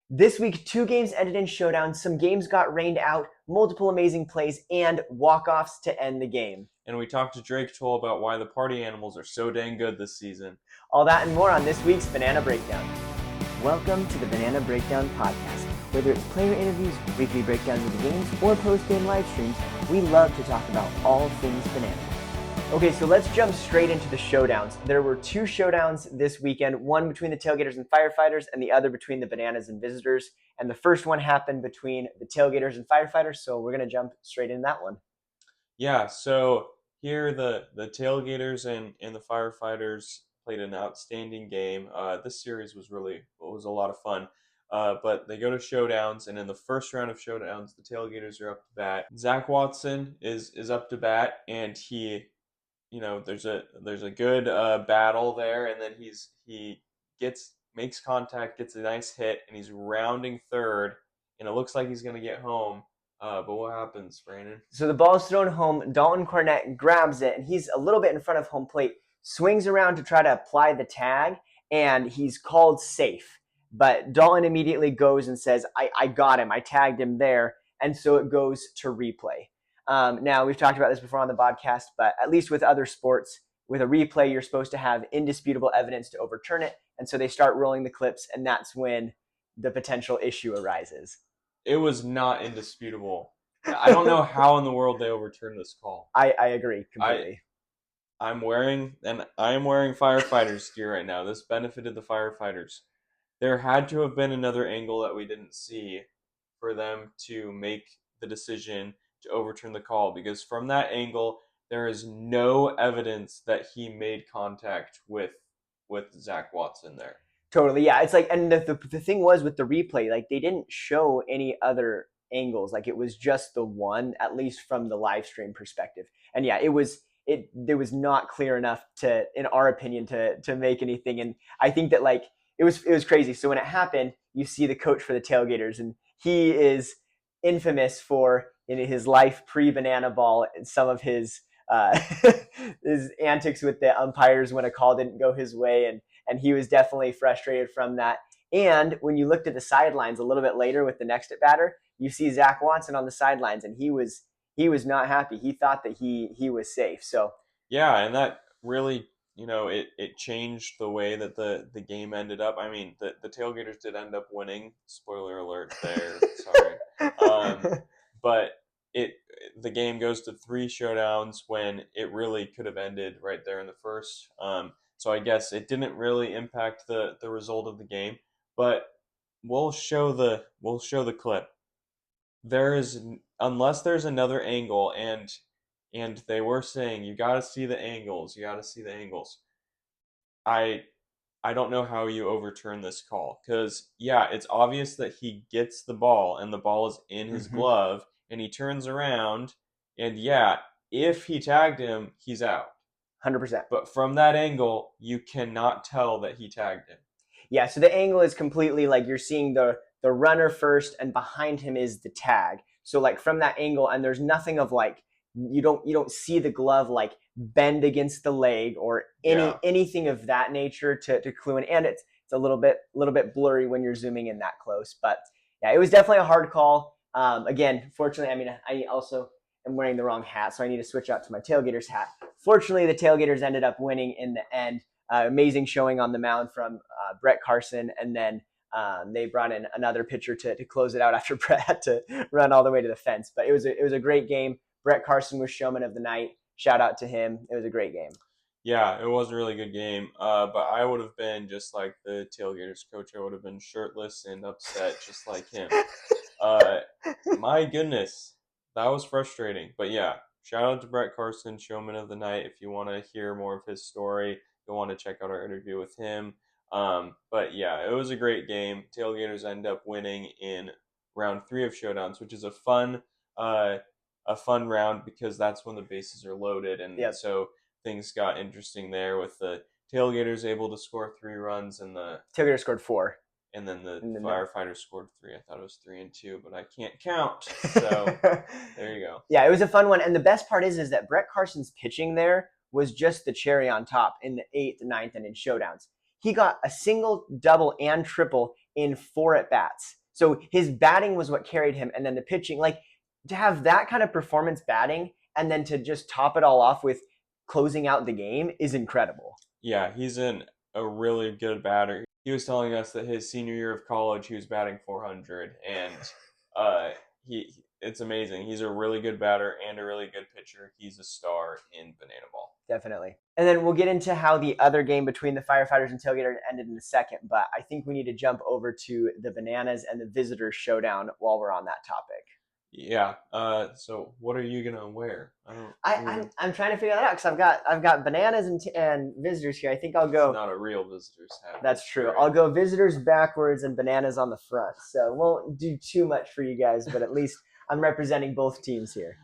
This week, 2 games ended in showdowns, some games got rained out, multiple amazing plays, and walk-offs to end the game. And we talked to Drake Toll about why the party animals are so dang good this season. All that and more on this week's Banana Breakdown. Welcome to the Banana Breakdown podcast. Whether it's player interviews, weekly breakdowns of the games, or post-game live streams, we love to talk about all things banana. Okay, so let's jump straight into the showdowns. There were 2 showdowns this weekend, one between the Tailgaters and Firefighters, and the other between the Bananas and Visitors. And the first one happened between the Tailgaters and Firefighters, so we're going to jump straight into that one. Yeah, so here the Tailgaters and the Firefighters played an outstanding game. This series was a lot of fun. But they go to showdowns, and in the first round of showdowns, the Tailgaters are up to bat. Zach Watson is up to bat, and there's a good battle there, and then he makes contact, gets a nice hit, and he's rounding third, and it looks like he's gonna get home. But what happens, Brandon? So the ball is thrown home. Dalton Cornett grabs it, and he's a little bit in front of home plate, swings around to try to apply the tag, and he's called safe. But Dalton immediately goes and says, I got him. I tagged him there. And so it goes to replay. Now, we've talked about this before on the podcast, but at least with other sports, with a replay, you're supposed to have indisputable evidence to overturn it. And so they start rolling the clips, and that's when the potential issue arises. It was not indisputable. I don't know how in the world they overturned this call. I agree completely. I am wearing Firefighters gear right now. This benefited the Firefighters. There had to have been another angle that we didn't see for them to make the decision to overturn the call, because from that angle, there is no evidence that he made contact with Zach Watson there. Totally, yeah. It's like, and the thing was with the replay, like they didn't show any other angles. Like it was just the one, at least from the live stream perspective. And yeah, it was not clear enough to, in our opinion, to make anything. And I think that like it was crazy. So when it happened, you see the coach for the Tailgaters, and he is infamous for in his life pre-banana ball and some of his his antics with the umpires when a call didn't go his way, and he was definitely frustrated from that. And when you looked at the sidelines a little bit later with the next at batter, you see Zach Watson on the sidelines, and he was not happy. He thought that he was safe. So yeah, and that really, it changed the way that the game ended up. I mean, the Tailgaters did end up winning. Spoiler alert there. Sorry. But the game goes to 3 showdowns when it really could have ended right there in the first. So I guess it didn't really impact the result of the game. But we'll show the clip. Unless there's another angle, and they were saying you got to see the angles. You got to see the angles. I don't know how you overturn this call, because yeah, it's obvious that he gets the ball and the ball is in his glove, and he turns around, and yeah, if he tagged him, he's out. 100%. But from that angle, you cannot tell that he tagged him. Yeah, so the angle is completely like you're seeing the runner first, and behind him is the tag. So like from that angle, and there's nothing of like you don't see the glove like bend against the leg or anything of that nature to clue in. And it's a little bit blurry when you're zooming in that close. But yeah, it was definitely a hard call. Again, fortunately, I mean, I also am wearing the wrong hat, so I need to switch out to my Tailgaters hat. Fortunately, the Tailgaters ended up winning in the end. Amazing showing on the mound from Brett Carson, and then they brought in another pitcher to close it out after Brett had to run all the way to the fence. But it was a great game. Brett Carson was showman of the night. Shout out to him. It was a great game. Yeah, it was a really good game. But I would have been just like the Tailgaters coach. I would have been shirtless and upset just like him. My goodness, that was frustrating. But yeah, shout out to Brett Carson, showman of the night. If you want to hear more of his story, you'll want to check out our interview with him. But yeah, it was a great game. Tailgaters end up winning in round 3 of Showdowns, which is a fun round because that's when the bases are loaded, and so things got interesting there with the Tailgaters able to score 3 runs, and the Tailgaters scored 4. And then the Firefighters scored 3. I thought it was 3 and 2, but I can't count. So there you go. Yeah, it was a fun one. And the best part is that Brett Carson's pitching there was just the cherry on top in the 8th, 9th, and in showdowns. He got a single, double, and triple in 4 at-bats. So his batting was what carried him, and then the pitching, like to have that kind of performance batting and then to just top it all off with closing out the game is incredible. Yeah, he's a really good batter. He was telling us that his senior year of college, he was batting 400, and uh, he it's amazing. He's a really good batter and a really good pitcher. He's a star in Banana Ball. Definitely. And then we'll get into how the other game between the Firefighters and Tailgater ended in a second, but I think we need to jump over to the Bananas and the Visitors showdown while we're on that topic. Yeah. So what are you gonna wear? I'm trying to figure that out because I've got Bananas and Visitors here. I think I'll go. It's not a real Visitors hat. That's true. Right. I'll go Visitors backwards and Bananas on the front. So won't do too much for you guys, but at least I'm representing both teams here.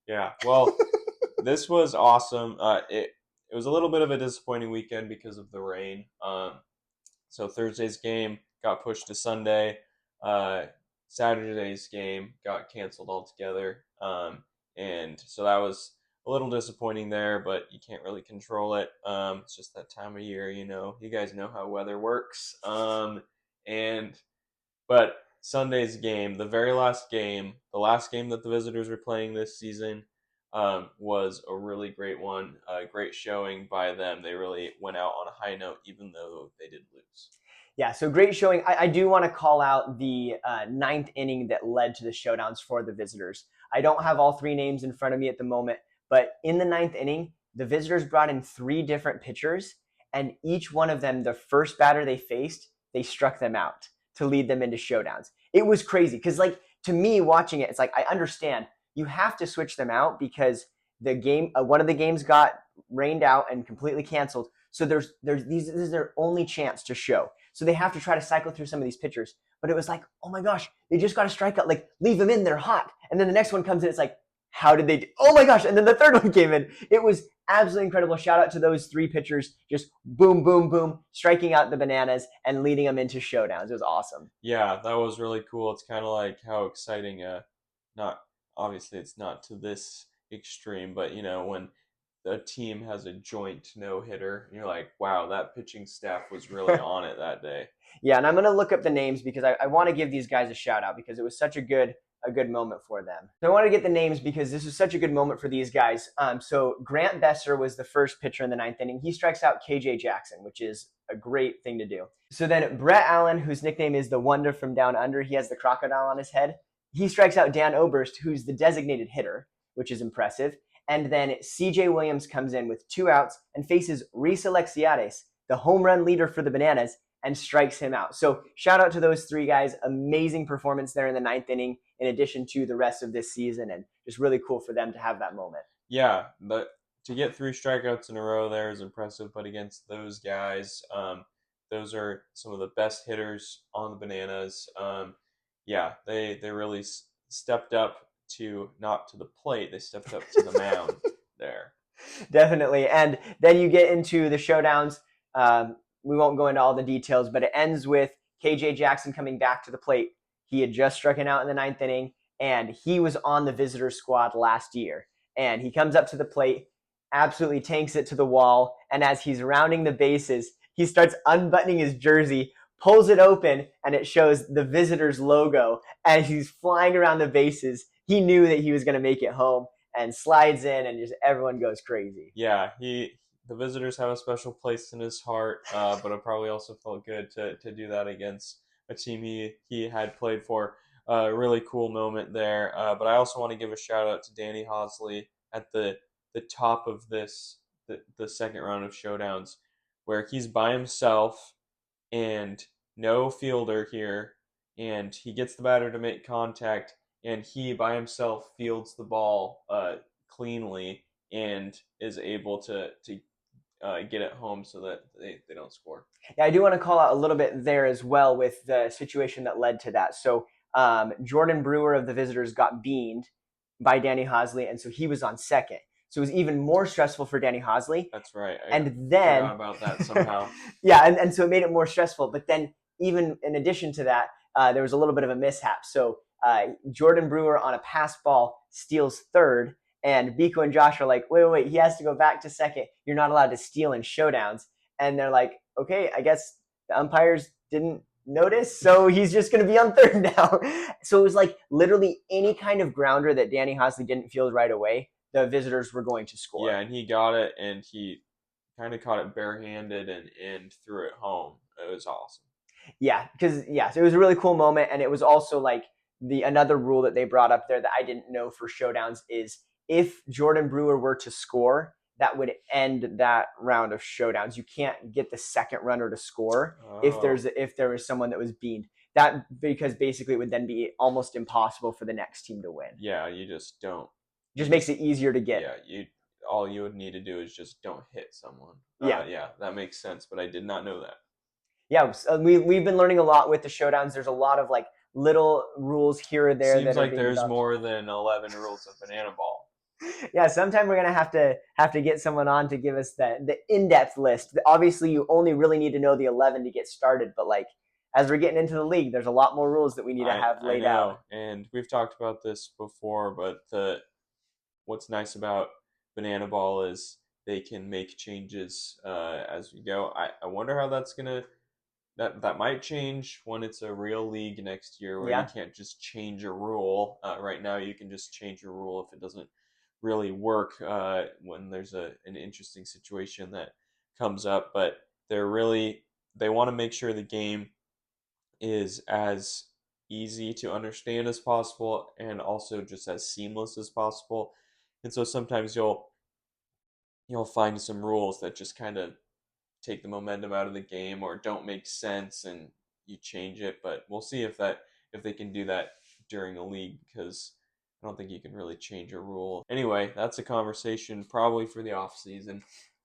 Yeah. Well, this was awesome. It was a little bit of a disappointing weekend because of the rain. So Thursday's game got pushed to Sunday. Saturday's game got canceled altogether. And so that was a little disappointing there, but you can't really control it. It's just that time of year, you know. You guys know how weather works. But Sunday's game, the very last game, the last game that the Visitors were playing this season, was a really great one. Great showing by them. They really went out on a high note, even though they did lose. Yeah, so great showing. I do want to call out the ninth inning that led to the showdowns for the Visitors. I don't have all 3 names in front of me at the moment, but in the ninth inning, the Visitors brought in 3 different pitchers, and each one of them, the first batter they faced, they struck them out to lead them into showdowns. It was crazy because, like, to me watching it, it's like I understand you have to switch them out because the game, one of the games got rained out and completely canceled. So this is their only chance to show. So they have to try to cycle through some of these pitchers. But it was like, oh my gosh, they just got a strikeout. Like, leave them in, they're hot. And then the next one comes in, it's like, how did they do? Oh my gosh. And then the third one came in. It was absolutely incredible. Shout out to those 3 pitchers, just boom, boom, boom, striking out the Bananas and leading them into showdowns. It was awesome. Yeah, that was really cool. It's kind of like how exciting, not obviously it's not to this extreme, but you know, when a team has a joint no hitter, you're like, wow, that pitching staff was really on it that day. Yeah, and I'm going to look up the names because I want to give these guys a shout out because it was such a good moment for them. So I want to get the names because this was such a good moment for these guys. So Grant Besser was the first pitcher in the ninth inning. He strikes out KJ Jackson, which is a great thing to do. So then Brett Allen, whose nickname is the Wonder from Down Under, he has the crocodile on his head. He strikes out Dan Oberst, who's the designated hitter, which is impressive. And then CJ Williams comes in with 2 outs and faces Reese Alexiades, the home run leader for the Bananas, and strikes him out. So shout out to those 3 guys. Amazing performance there in the ninth inning, in addition to the rest of this season, and just really cool for them to have that moment. Yeah, but to get 3 strikeouts in a row there is impressive. But against those guys, those are some of the best hitters on the Bananas. Yeah, they really stepped up to not to the plate. They stepped up to the mound there. Definitely. And then you get into the showdowns. We won't go into all the details, but it ends with KJ Jackson coming back to the plate. He had just struck out in the ninth inning, and he was on the visitor squad last year. And he comes up to the plate, absolutely tanks it to the wall, and as he's rounding the bases, he starts unbuttoning his jersey, pulls it open, and it shows the Visitors logo. As he's flying around the bases, he knew that he was going to make it home and slides in, and just everyone goes crazy. Yeah, the Visitors have a special place in his heart, but it probably also felt good to do that against a team he had played for. Really cool moment there. But I also want to give a shout out to Danny Hosley at the top of the second round of showdowns, where he's by himself and no fielder here, and he gets the batter to make contact, and he by himself fields the ball cleanly and is able to get it home so that they don't score. Yeah, I do want to call out a little bit there as well with the situation that led to that. So Jordan Brewer of the Visitors got beaned by Danny Hosley, and so he was on second. So it was even more stressful for Danny Hosley. That's right. And then forgot about that somehow. Yeah, and so it made it more stressful. But then even in addition to that, there was a little bit of a mishap. So Jordan Brewer on a pass ball steals third, and Biko and Josh are like, wait, he has to go back to second. You're not allowed to steal in showdowns. And they're like, okay, I guess the umpires didn't notice. So he's just going to be on third now. So it was like literally any kind of grounder that Danny Hosley didn't field right away, the visitors were going to score. Yeah, and he got it, and he kind of caught it barehanded and threw it home. It was awesome. Yeah, because yes, it was a really cool moment, and it was also like the another rule that they brought up there that I didn't know for showdowns is if Jordan Brewer were to score, that would end that round of showdowns. You can't get the second runner to score if Oh, there was someone that was beamed. That because basically it would then be almost impossible for the next team to win. yeah, you just don't. It just makes it easier to get. Yeah, all you would need to do is just don't hit someone. Yeah. Yeah, that makes sense, but I did not know that. Yeah, we've been learning a lot with the showdowns. There's a lot of like little rules here or there. Seems that are like being there's developed. more than 11 rules of banana ball. Yeah, sometime we're gonna have to get someone on to give us the in-depth list. Obviously, you only really need to know the 11 to get started, but like as we're getting into the league, there's a lot more rules that we need to have I laid know, out. and we've talked about this before, but what's nice about banana ball is they can make changes as we go. I wonder how that's gonna that might change when it's a real league next year, where you Yeah, can't just change a rule. Right now, you can just change a rule if it doesn't really work when there's an interesting situation that comes up. But they want to make sure the game is as easy to understand as possible and also just as seamless as possible. And so sometimes you'll find some rules that just kind of take the momentum out of the game or don't make sense and you change it. But we'll see if they can do that during a league, because I don't think you can really change a rule. Anyway, that's a conversation probably for the off season.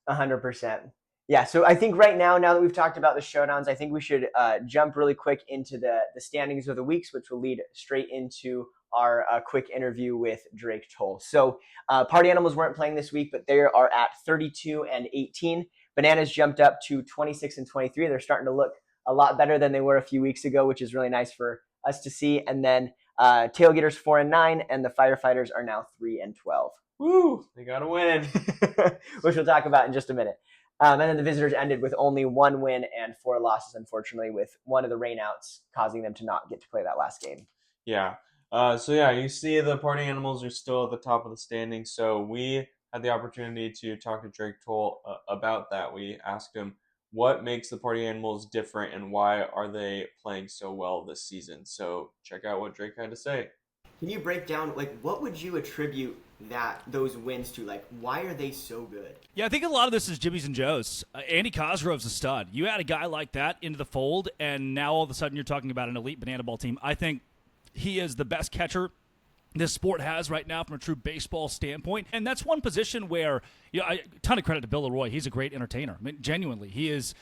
100%. Yeah, so I think right now that we've talked about the showdowns, I think we should jump really quick into the standings of the weeks, which will lead straight into our quick interview with Drake Toll. So Party Animals weren't playing this week, but they are at 32 and 18. Bananas jumped up to 26 and 23. They're starting to look a lot better than they were a few weeks ago, which is really nice for us to see. And then Tailgaters 4 and 9, and the Firefighters are now 3 and 12. Woo! They got to win. Which we'll talk about in just a minute. And then the visitors ended with only 1 win and 4 losses, unfortunately, with one of the rainouts causing them to not get to play that last game. Yeah. So yeah, you see the Party Animals are still at the top of the standings. So we had the opportunity to talk to Drake Toll about that. We asked him what makes the Party Animals different and why are they playing so well this season. So check out what Drake had to say. Can you break down, like, what would you attribute those wins to? Like, why are they so good? Yeah, I think a lot of this is Jimmy's and Joe's. Andy Cosgrove's a stud. You add a guy like that into the fold, and now all of a sudden you're talking about an elite banana ball team. I think he is the best catcher this sport has right now from a true baseball standpoint. And that's one position where, a ton of credit to Bill Leroy. He's a great entertainer. I mean, genuinely, he is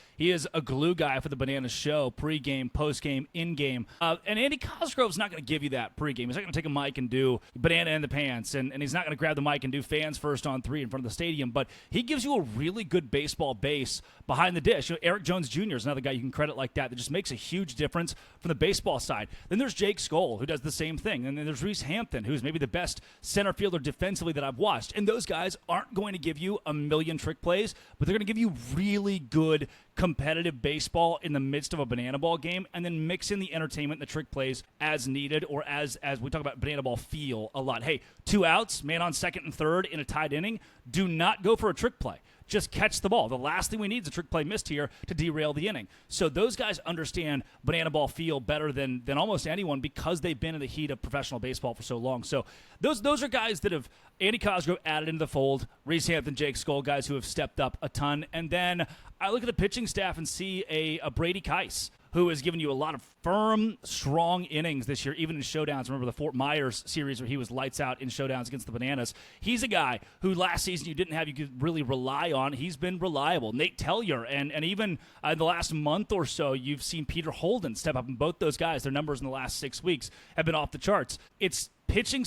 a glue guy for the Bananas show, pregame, postgame, in-game. And Andy Cosgrove's not going to give you that pregame. He's not going to take a mic and do Banana in the Pants, and he's not going to grab the mic and do Fans First on 3 in front of the stadium. But he gives you a really good baseball base behind the dish. Eric Jones Jr. is another guy you can credit like that just makes a huge difference from the baseball side. Then there's Jake Skoll, who does the same thing. And then there's Reese Hampton, who's maybe the best center fielder defensively that I've watched. And those guys aren't going to give you a million trick plays, but they're going to give you really good competitive baseball in the midst of a banana ball game, and then mix in the entertainment and the trick plays as needed, or as we talk about banana ball feel a lot. Hey, 2 outs, man on second and third in a tied inning, do not go for a trick play. Just catch the ball. The last thing we need is a trick play missed here to derail the inning. So those guys understand banana ball feel better than almost anyone because they've been in the heat of professional baseball for so long. So those are guys that have Andy Cosgrove added into the fold, Reese Hampton, Jake Skoll, guys who have stepped up a ton. And then I look at the pitching staff and see a Brady Keiss, who has given you a lot of firm, strong innings this year, even in showdowns. Remember the Fort Myers series where he was lights out in showdowns against the Bananas. He's a guy who last season you could really rely on. He's been reliable. Nate Tellier, and even in the last month or so, you've seen Peter Holden step up, and both those guys, their numbers in the last 6 weeks have been off the charts. It's pitching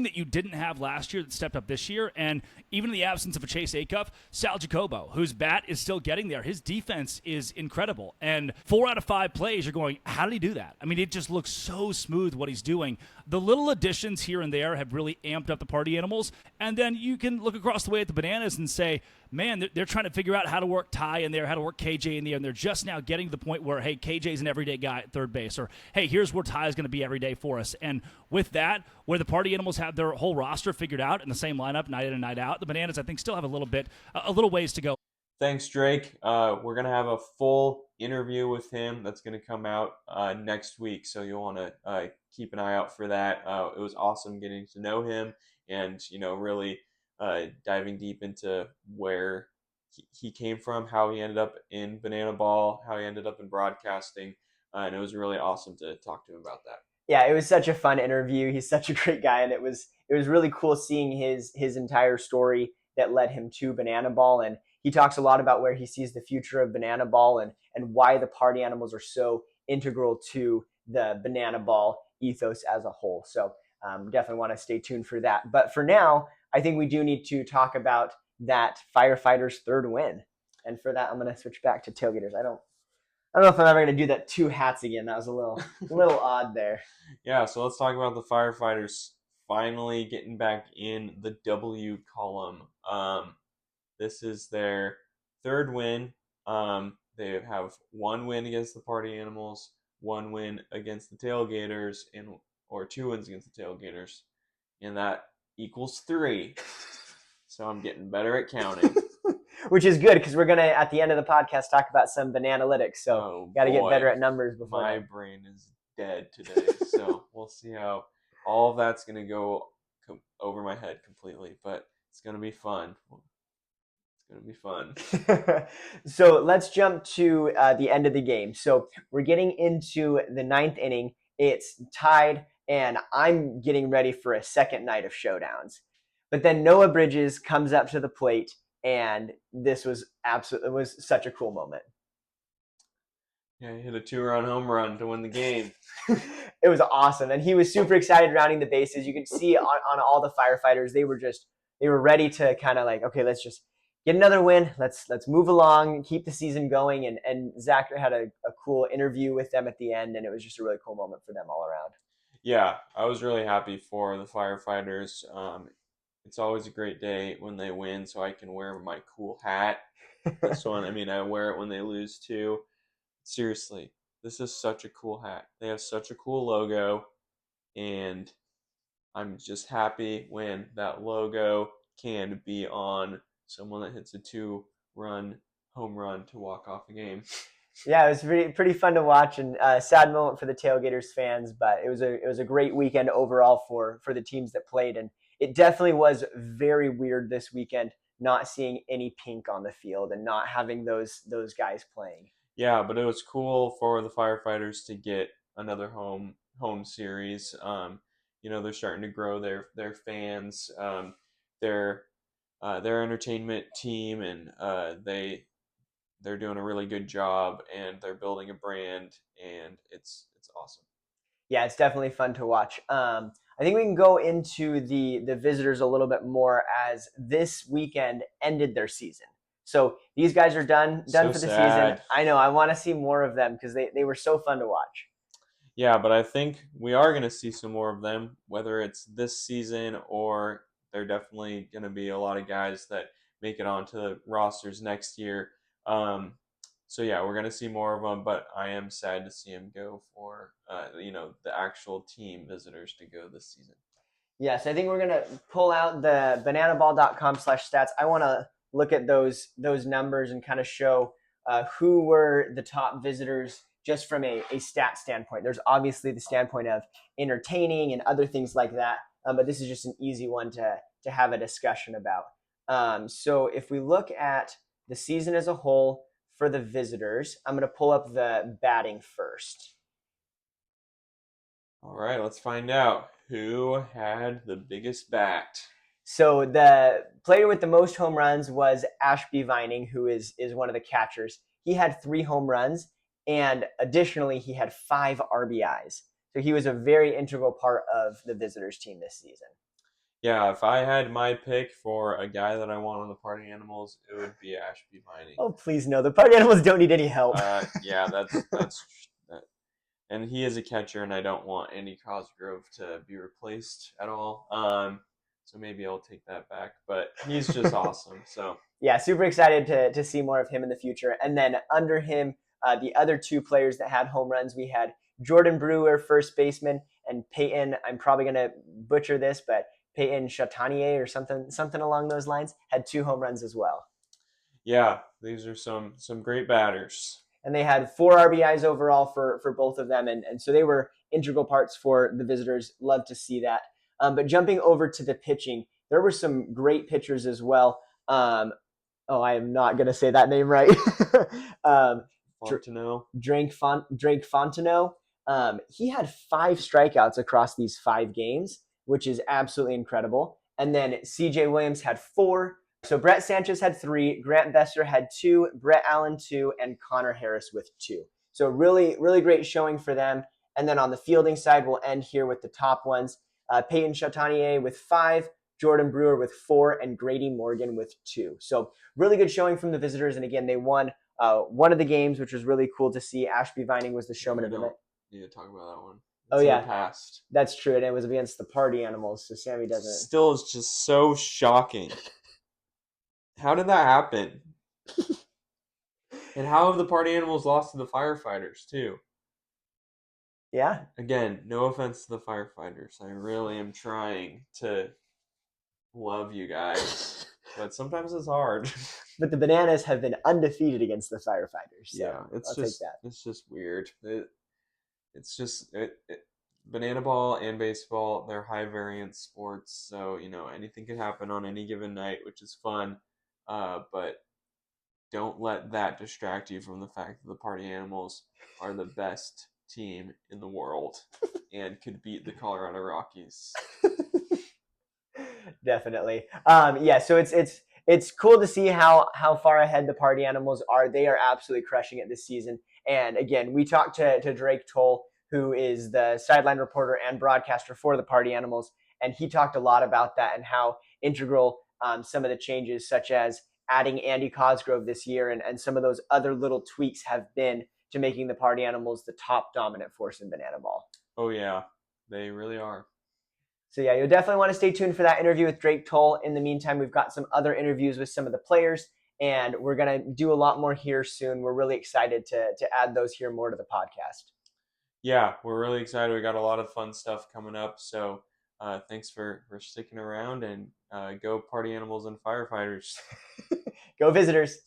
that you didn't have last year that stepped up this year, and even in the absence of a Chase Acuff, Sal Jacobo, whose bat is still getting there. His defense is incredible, and 4 out of 5 plays, you're going, how did he do that? I mean, it just looks so smooth what he's doing. The little additions here and there have really amped up the party animals, and then you can look across the way at the Bananas and say, man, they're trying to figure out how to work Ty in there, how to work KJ in there, and they're just now getting to the point where, hey, KJ's an everyday guy at third base, or hey, here's where Ty is going to be every day for us. And with that, where the party animals have their whole roster figured out in the same lineup night in and night out, the Bananas, I think, still have a little ways to go. Thanks, Drake. We're going to have a full interview with him that's going to come out next week, so you'll want to keep an eye out for that. It was awesome getting to know him and, really diving deep into where he came from, how he ended up in Banana Ball, how he ended up in broadcasting, and it was really awesome to talk to him about that. Yeah, it was such a fun interview. He's such a great guy, and it was really cool seeing his entire story that led him to Banana Ball. And he talks a lot about where he sees the future of Banana Ball and why the party animals are so integral to the Banana Ball ethos as a whole. So definitely want to stay tuned for that. But for now, I think we do need to talk about that Firefighters' third win. And for that, I'm going to switch back to Tailgaters. I don't know if I'm ever going to do that 2 hats again. That was a little odd there. Yeah, so let's talk about the Firefighters finally getting back in the W column. This is their third win. They have 1 win against the party animals, 1 win against the Tailgaters, or 2 wins against the Tailgaters, and that equals 3. So I'm getting better at counting. Which is good, because we're going to, at the end of the podcast, talk about some BananaLytics. So got to get better at numbers before my brain is dead today. So we'll see how all of that's going to go over my head completely. But it's going to be fun. It's going to be fun. So let's jump to the end of the game. So we're getting into the 9th inning. It's tied, and I'm getting ready for a second night of Showdowns. But then Noah Bridges comes up to the plate, and this was such a cool moment. Yeah, he hit a 2-run home run to win the game. It was awesome, and he was super excited rounding the bases. You could see on all the Firefighters, they were ready to kind of like, okay, let's just get another win. Let's move along, keep the season going. And Zach had a cool interview with them at the end, and it was just a really cool moment for them all around. Yeah, I was really happy for the Firefighters. It's always a great day when they win, so I can wear my cool hat. This one, I wear it when they lose too. Seriously, this is such a cool hat. They have such a cool logo, and I'm just happy when that logo can be on someone that hits a 2-run home run to walk off a game. Yeah, it was pretty fun to watch, and a sad moment for the Tailgaters fans, but it was a great weekend overall for the teams that played. And it definitely was very weird this weekend not seeing any pink on the field and not having those guys playing. Yeah, but it was cool for the Firefighters to get another home series. They're starting to grow their fans, their entertainment team, and they're doing a really good job, and they're building a brand, and it's awesome. Yeah, it's definitely fun to watch. I think we can go into the visitors a little bit more, as this weekend ended their season. So these guys are done for the season. I know. I want to see more of them because they were so fun to watch. Yeah, but I think we are going to see some more of them, whether it's this season or there are definitely going to be a lot of guys that make it onto the rosters next year. So yeah, we're going to see more of them, but I am sad to see them go for, the actual team visitors to go this season. Yes, I think we're going to pull out the bananaball.com/stats. I want to look at those numbers and kind of show who were the top visitors just from a stat standpoint. There's obviously the standpoint of entertaining and other things like that, but this is just an easy one to have a discussion about. So if we look at the season as a whole for the visitors, I'm going to pull up the batting first. All right, let's find out who had the biggest bat. So the player with the most home runs was Ashby Vining, who is one of the catchers. He had 3 home runs, and additionally, he had 5 RBIs. So So he was a very integral part of the Visitors team this season. Yeah, if I had my pick for a guy that I want on the Party Animals, it would be Ashby Vining. Oh, please no. The Party Animals don't need any help. Yeah, that's that. And he is a catcher, and I don't want Andy Cosgrove to be replaced at all. So maybe I'll take that back. But he's just awesome. So yeah, super excited to see more of him in the future. And then under him, the other two players that had home runs, we had Jordan Brewer, first baseman, and Peyton. I'm probably gonna butcher this, but Peyton Chatanier or something along those lines had 2 home runs as well. yeah, these are some great batters. And they had 4 RBIs overall for both of them, and so they were integral parts for the Visitors. Love to see that. But jumping over to the pitching, there were some great pitchers as well. I am not going to say that name right. Fontenot. Drake Fontenot. He had 5 strikeouts across these 5 games, which is absolutely incredible. And then CJ Williams had 4. So Brett Sanchez had 3, Grant Besser had 2, Brett Allen 2, and Connor Harris with 2. So really, really great showing for them. And then on the fielding side, we'll end here with the top ones. Peyton Chatanier with 5, Jordan Brewer with 4, and Grady Morgan with 2. So really good showing from the Visitors. And again, they won one of the games, which was really cool to see. Ashby Vining was the showman of the night. Need to talk about that one. Oh yeah, past. That's true, and it was against the Party Animals, so Sammy doesn't. Still, is just so shocking. How did that happen? And how have the Party Animals lost to the Firefighters too? Yeah. Again, no offense to the Firefighters. I really am trying to love you guys, but sometimes it's hard. But the Bananas have been undefeated against the Firefighters. So yeah, I'll take that. It's just weird. It's just banana ball and baseball, they're high variance sports, so anything can happen on any given night, which is fun. But don't let that distract you from the fact that the Party Animals are the best team in the world and could beat the Colorado Rockies. Definitely. Yeah, so it's cool to see how far ahead the Party Animals are. They are absolutely crushing it this season. And again, we talked to Drake Toll, who is the sideline reporter and broadcaster for the Party Animals, and he talked a lot about that and how integral some of the changes, such as adding Andy Cosgrove this year and some of those other little tweaks have been to making the Party Animals the top dominant force in banana ball. Oh yeah, they really are. So yeah, you'll definitely want to stay tuned for that interview with Drake Toll. In the meantime, we've got some other interviews with some of the players, and we're going to do a lot more here soon. We're really excited to add those here more to the podcast. Yeah, we're really excited. We got a lot of fun stuff coming up. So thanks for sticking around, and go Party Animals and Firefighters. Go Visitors.